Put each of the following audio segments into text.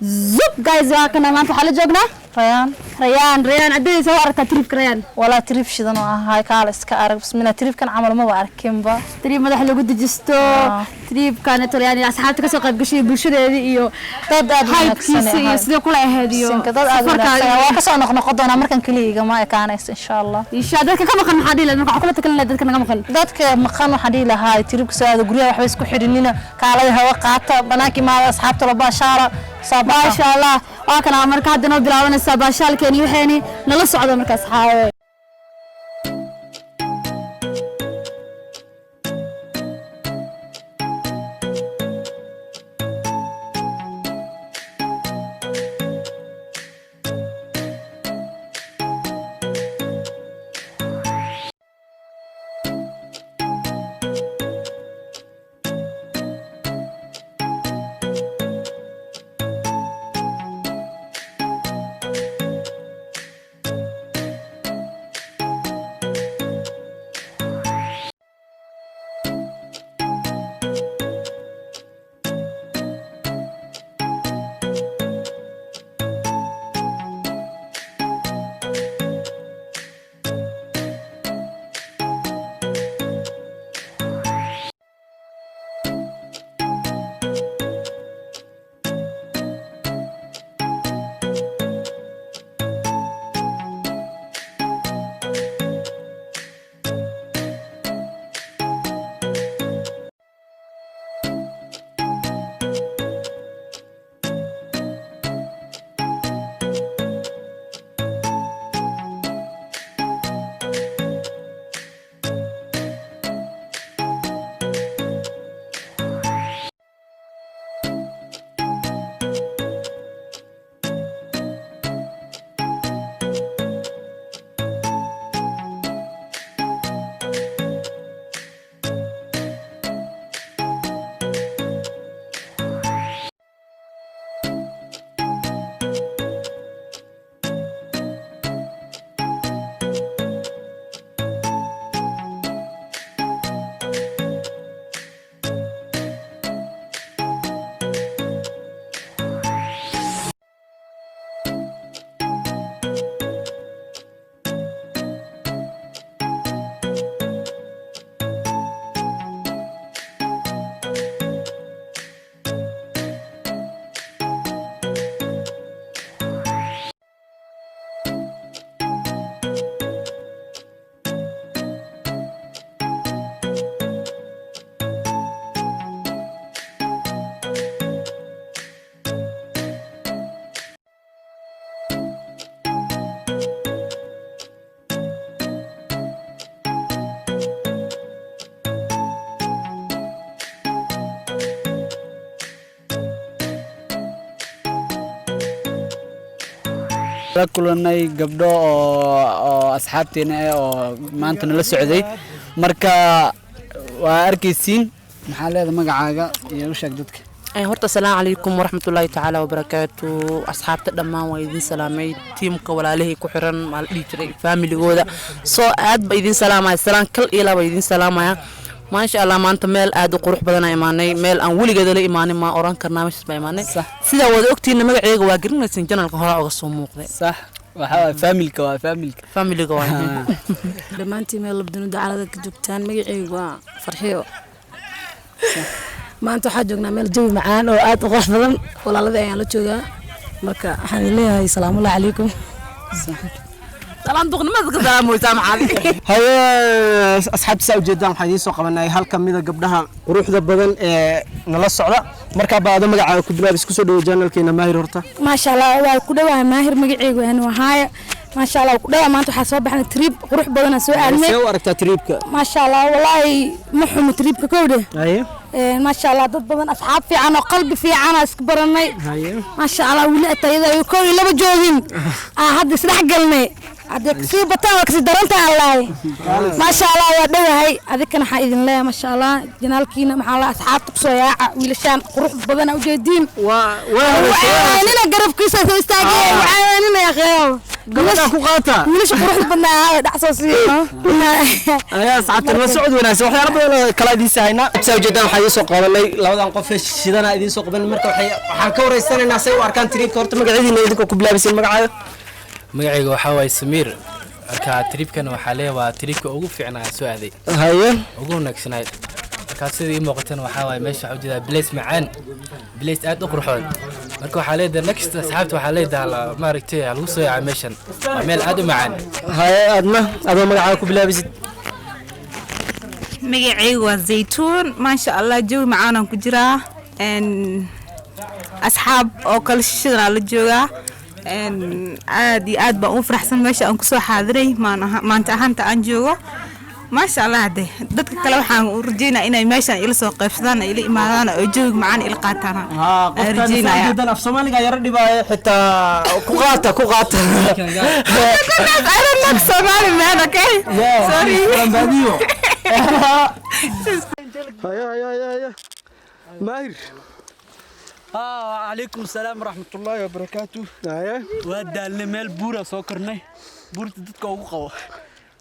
زوب جايز كنا ما نفعل جوجنا ريان عدي سوى أركا تريف كريان ولا تريف شدنا هاي كالس كأرك بس من تريف كان عمل ما بعرف كم با تريف ما دحلو قد جستو تريف كانت يعني أصحابتك سوق قشي بالشدة إيو هاي كيسي سيدو كل هذيو وكسر نقدنا مركن كلي ما كان إن شاء الله إن شاء الله كم مكان حديلة نروح أقول لك كلنا ذاتك نجم مكان ذاتك مكان حديلة هاي تريف كسر قرية وحبس كحرنينا كالي هوا قاطع بناكي مع أصحاب طلبة شارع ما شاء الله وكان عمرك هدنا بلاون السباشال كان يحيني نلص عذا مركز حاوي kulanay gabdho oo asxaabteena oo maanta nala socday marka waa arkaysiin maxaa leedahay magacaaga iyo sheeg dadka horta assalaamu calaykum waraxmatullaahi tacaala wabarakaatu asxaabta dhammaan waa idin salaamay tiimka walaalihii ku xiran maal dhigi jiray familigooda soo aad ba idin salaamay salaan kal iyo laba idin salaamaya ما شاء الله ما أنت ميل أدو قروح بدنا إيماني ميل أن ولي قدر إيماني ما أوران كرنا مش بإيماني صح سيدا وذوقتي إن مجا عيق واجرنا سنجنا القهراء وقصوموق صح وحاول فاميلي كوا لما أنت ميل بدون دعارة كجوكتان مجا عيق وفرحيو ما أنتو حاجونا ميل جو معان وآت قروح بدن ولا لذي أيان لتشوغا مركا حان الله السلام الله عليكم صح سلام دغن ما ذكر سلام وسام عليك هاي أصحاب ساو جدا حديث وقبلنا هل كم إذا قبلها روح ذا بدن نلص على مركب بعض مجا كدلا بسكسو دو جانل كينا ماهر هرتا ما شاء الله كدلا ماهر مجا وين وهاي ما شاء الله كدلا ما أنتو حسب إحنا تريب روح بدنا سؤال سو أركت تريبك ما شاء الله والله محمد تريبك كوده أيه ما شاء الله ضد بدن أصحاب في عنا قلبي في عنا اسكبرني ما شاء الله ولقت إذا يكون لما جوهين هذا سلاح قلني عندك سي بطاقة كسي درنت الله ما شاء الله ودوهي هذيك أنا حايد الله ما شاء الله جنالكينا مع الله أصحابك صياع ولشان قروح بدنا وجدين وعيننا قرب كيسة تستاجي وعيننا يا أخي gabadha ku qaata wiilasha quruxda badnaa dhaxsoo siino ayaa asxaabta la socod wanaagsan waxyaalo badan oo kala diisayna soo jeedaan waxa ay soo qabanay labadan qof ee shidana idin soo qaban marka waxaan ka wareysanaynaa say u arkaan tripka horta magaciina idinku ku bilaabisin magacaaga magacayga waxaa waaye Samiir marka tripkan waxaa leeyahay waa tripka ugu fiicnaa soo aaday haye ugu wanaagsanay marka sidii muuqatan waxaa waaye meesha waxa jeeda place macaan place aad u qurxoon marka waxaa leedahay next asxaabta waxaa leedahay ma aragtay lagu soo yaacay meeshan waa meel aad u macaan haye adna adoo magacaaga ku bilaabisid magacaygu waa Zaytuun maasha Allah jawi macaan ku jiraa asxaab oo kala shishadana la joogaa aad iyo aad baan u faraxsan meesha aan ku soo xaadiray maanta ahaanta aan joogo maasha Allah dadka kale waxaan u rajeynayaa inay meeshan ila soo qaybsadaan ila imaadaan oo jawi macaan ila qaataan qoftaan af Soomaaliga yar dhibaayo xitaa ku qaata I don't know Somali man okay sorry هيا ماهر عليكم السلام ورحمة الله وبركاته هيا ودالنا ميل بورا سوكرني بورا ددك ugu qabo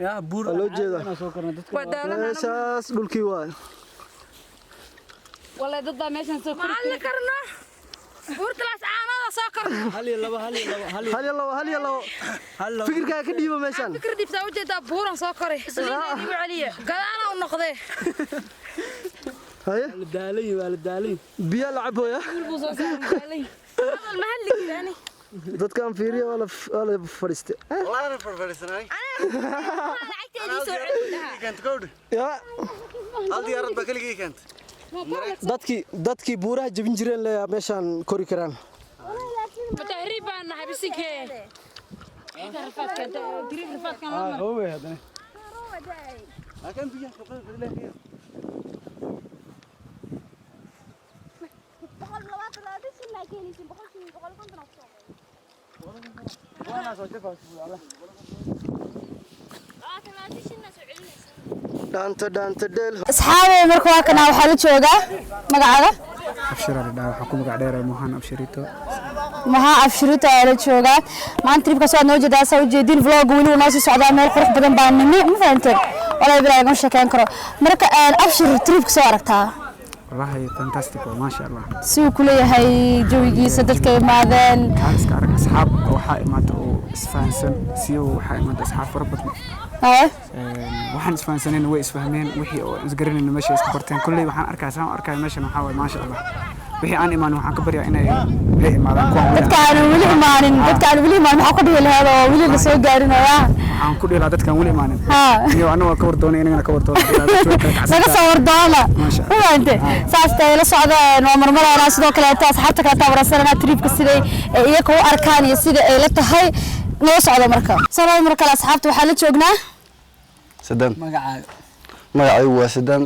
يا بورا loo jeeda sookarnay dadka meeshaas dhulkii waa والله ضد ماشان سكر ما كرنا بورتلاس عانada soo karna hal iyo labo fikirkaaga ka dhiibo meeshan fikir dibta u jeeda buuran soo koray isliina igu celiya gadaana u noqday هيا والدالين biyo la caboya ما هلك يعني dadkan fiiriyo wala fariiste والله انا فرفرسناي lacagteedii soo celinaa كانت كود ya hal diyaarad ba kaligii كانت dadkii buuraha jabin jireen leeyahay meeshan kori karaan متهرب انا حبسك رفات كانت قريب رفات كان هو هذا لكن بيجي خبر بالله dhaanta dheel asxaabe marka waa kana waxa la joogaa magacaaga abshir la waxa ku magac dheer Mohan Abshirito maxaa abshirita la joogaa maanta tripka soo noo jeedaa soo jeedin vlog wali uu noo sii socdaa meel qurux badan baa nimi ma fahanteen wala bilaa ma sheekan karo marka abshir tripka soo aragtaa والله فانتاستيك ما شاء الله suu ku leeyahay jawigiisa dadka imaadeen iska arag asxaab waxa imaado isfahansan siyo waxa imaado asxaab fara badan waxaan isfahansaneen way isfahmeen wixii oo isgaranayna meesha isku barteen kulli waxaan arkaa meeshan waxa way ma sha Allah wixii aan imaan waxaan ka baryaa inay la imaadaan kuwa dadka aan wali imaanin waxa ku dhihi lahayd oo wali la soo gaarinaya aan ku dhihi dadkan wali imaanin iyo anaga ka wardoonay inagana ka wardoonay laga soo wardoona waante saastay la socdaan oo marmarana sidoo kale asxaabta kala tabarasana tripka siday iyaga u arkaan iyo sida ay la tahay noo socdo marka salaam marka asxaabta waxa la joognaa sadam magacaaga waa sadam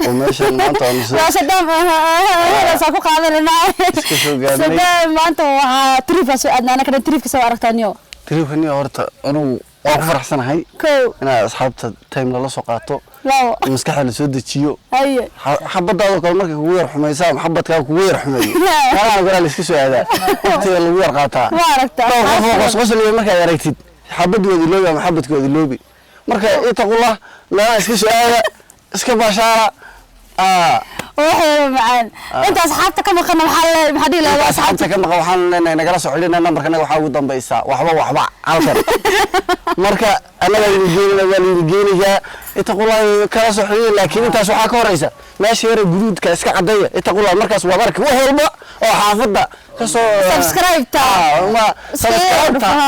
oo meeshan maanta aan waa sadam soo ku qaadanayna sadam maanta waa tripka soo aadna kana tripka soo aragtaaniyo tripkani horta anigu waan ku faraxsanahay inaa asxaabta time la soo qaato maskaxda la soo dejiyo xabadaada kale markay kugu yar xumaysaa xabadkaaga kugu yar xumeeyo waxaan ogaa la iska soo aadaa waqtiga lagu yar qaataa qosqosliga markaad aragtid xabadkoodii loobi ama xabadkoodii loobi marka itaqullah laa iska soo aada iska baashaara waxay macaan inta asxaabta ka maqan waxa dhigi lahaa asxaabta ka maqan waxaan leenahay nagala soo xidhina nambarkana waxa ugu dambaysa waxba halkan marka anaga idin geenayaa itaqullah kala soo xidhina laakiin intaas waxa ka horeysa meesha yar guduudka iska cadeeya itaqullah markaas waa markii wax walba oo xaafada ka soo subscribe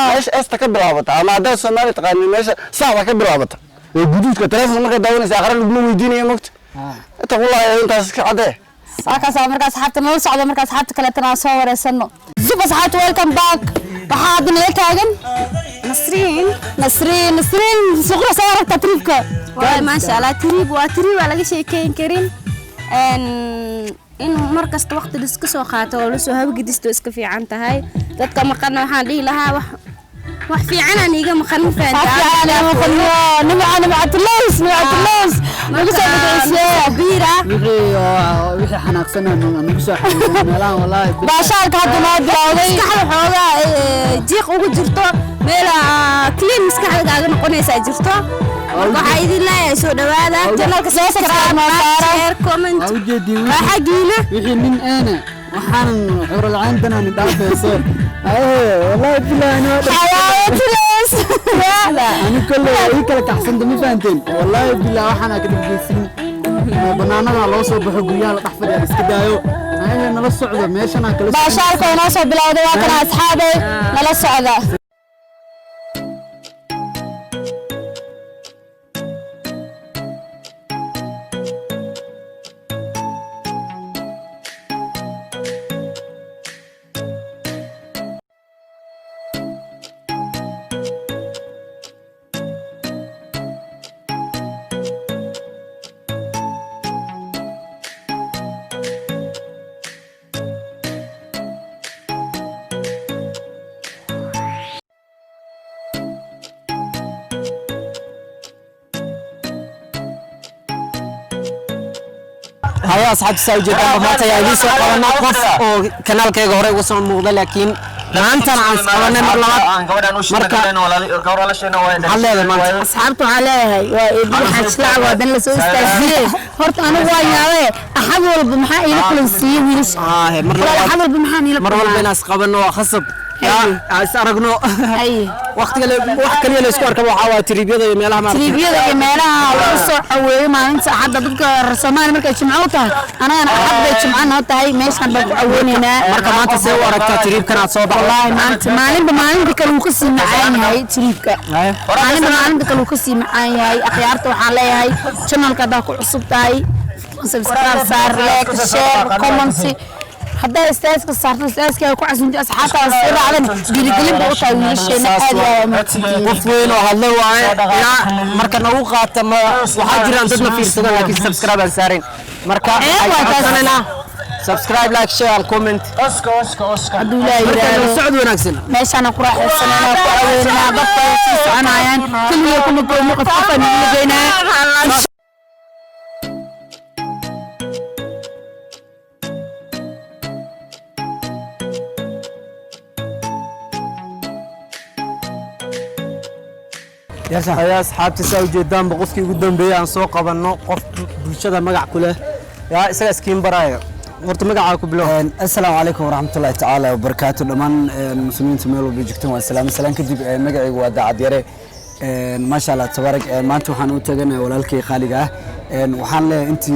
meesha esta ka bilaabata ama hadda Soomaali taqaani meesha saada ka bilaabata ee guduudka telefoon marka daawanaysa aqran lagu weydiinayo mogta itaqullah intaas ka cadee markaas asxaabta noo socdo markaas asxaabta kale tan soo wareysano zub asxaabta welcome back waxaa adna taagan nasriin suqra soo aragta tripka waa ma sha Allah trip waa laga sheekeyn karin in markasta waqti la iska soo qaato oo la soo habgidisto iska fiican tahay dadka maqan waxaan dhihi lahaa wax wax fiican aan iga maqan ma نبعتلوس نقص بيرة wixii xanaaqsanaa nagu soo xariirin meelahan wallahi baashaalka hadda noo bilowday maskaxda xoogaa jiiq ugu jirto meel clean maskaxdaaga noqonaysaa jirto waxaa idin leeyahay soo dhawaada janalka subscribe share comment xagiina wixii nin aana waxaan xuro lacaan danaan dhaafayso wallahi bilaano حياتلوس أنا كله كله كحسن دمي فانتين والله بالله وحنا كده بجسين بنانا الله صوب حقوقيا لطحفة يا بسكدايو أنا نلا الصعدة ماشي أنا كل باشارك وناس بلاد وكان أصحابي نلا الصعدة هيا أصحاب ساوجي ما تيجي سوق قلنا قف أو كنال كي غوري وصل مغلا لكن ما أنت عن قلنا مرة أصحابته عليها وإبن حشلع وبن لسوء استاذيه هرت أنا وايا أحاول بمحا إلى كل سيء ويش أحاول بمحا إلى مرة بين أسقابنا وخصب يا أسرقنا وقت كلي الأسكار كم حوا تريبيا يميلها ما تريبيا يميلها وصل حوي ما أنت حد بدك رسمان مركز جمعوتها أنا أحب جمعنا تاي مش كان بدك أولينا مركز ما تسوي ورقة تريب كانت صوب والله ما أنت مالين بكلو كسي معاي هاي تريبك مالين بكلو كسي معاي هاي أخيارته حالي هاي شنو كذا كل عصب تاي سبسكرايب صار لايك شير كومنتي هذا استاذ صارت استاذ كي يكون عزمتي أصحابه السر على بيرجلين بوتا ويشين هذا وفوين وهلا وعي مركز نوقات ما وحاجر عندنا في السنة لكن سبسكرايب سارين مركز سبسكرايب لايك شير كومنت اسكو عدولا يا سعود وناكسن ماشي انا قراح السنه انا كوينا بطل عنايان كل يوم نقول نقف قفا نلقينا يا أصحاب تساوي جدًا بقفكي قدام بيان سوق قبلنا قف بشدة مجع كله يا سكين برايا ورت مجعكم بلون السلام عليكم ورحمة الله تعالى وبركاته لمن المسلمين تميلوا بيجتون والسلام السلام كدب مجعي وداع ديري ما شاء الله تبارك ما أنتوا حنو تجنا ولا الكي خالقة وحن له أنت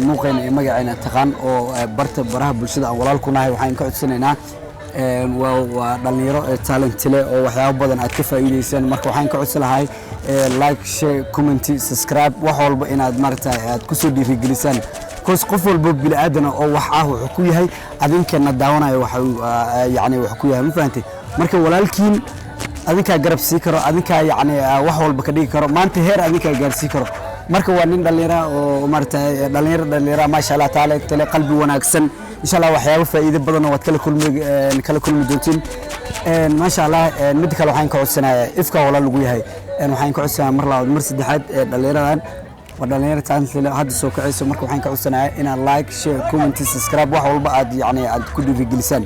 موقعين مجعنا تقان أو برت براه بشدة ولا الكوناي وحين كعد سننا ودلنيرو تالنت له أو waxyaabo badan aad ka faa'iideysaan marka waxaan ka codsanahay like share comment subscribe wax walba inaad martaa aad ku soo dhiirigelisaan qof walba bil aadan oo wax ah wuxuu ku yahay adinkeena daawanayo waxa yaani wax ku yahay ma fahantay marka walaalkiin adinka garab sii karo adinka yaani wax walba ka dhigi karo maanta heer adinka gaarsi karo marka waa nin dhalinyaro oo martaa dhalinyaro ma sha Allah taala tale qalbi wanaagsan إن شاء الله وحياة فائدة بدنا واتكلم كل دوتين ما شاء الله مدك لو حين كعود سنة إفكا ولا لقوي هاي وحين كعود سنة مرة مرسد حد دليران ودلير تانت هذا السوق عيسى مركو حين كعود سنة إن لايك شير كومنت سبسكرايب وحول بعد يعني عند كل في جلسان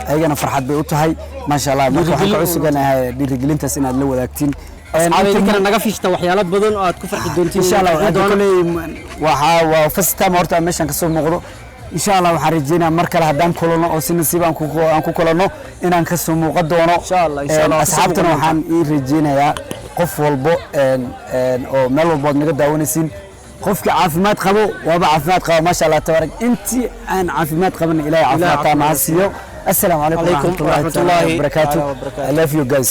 أي أنا فرحت بقولتها هاي ما شاء الله مركو حين كعود سنة دي رجلين تسنة اللي ولكن أصحابي كنا نقفش توحيالات بدن وأتكفر الدونتين إن شاء الله هذا كله وفستة مرتا مش هنكسر مغرو إن شاء الله وحرجينا مركل هدام كلنا أو سنسيب أنكو كلنا إن أنكسر مقدونا إن شاء الله أصحابنا وحن يرجينا يا قف والبو أو ملو بود نقد داونسين قفك عافمات قبو وابا عافمات قبو ما شاء الله تبارك أنت عن عافمات قبل إلى عافمات مع السيو السلام عليكم ورحمة الله وبركاته I love you guys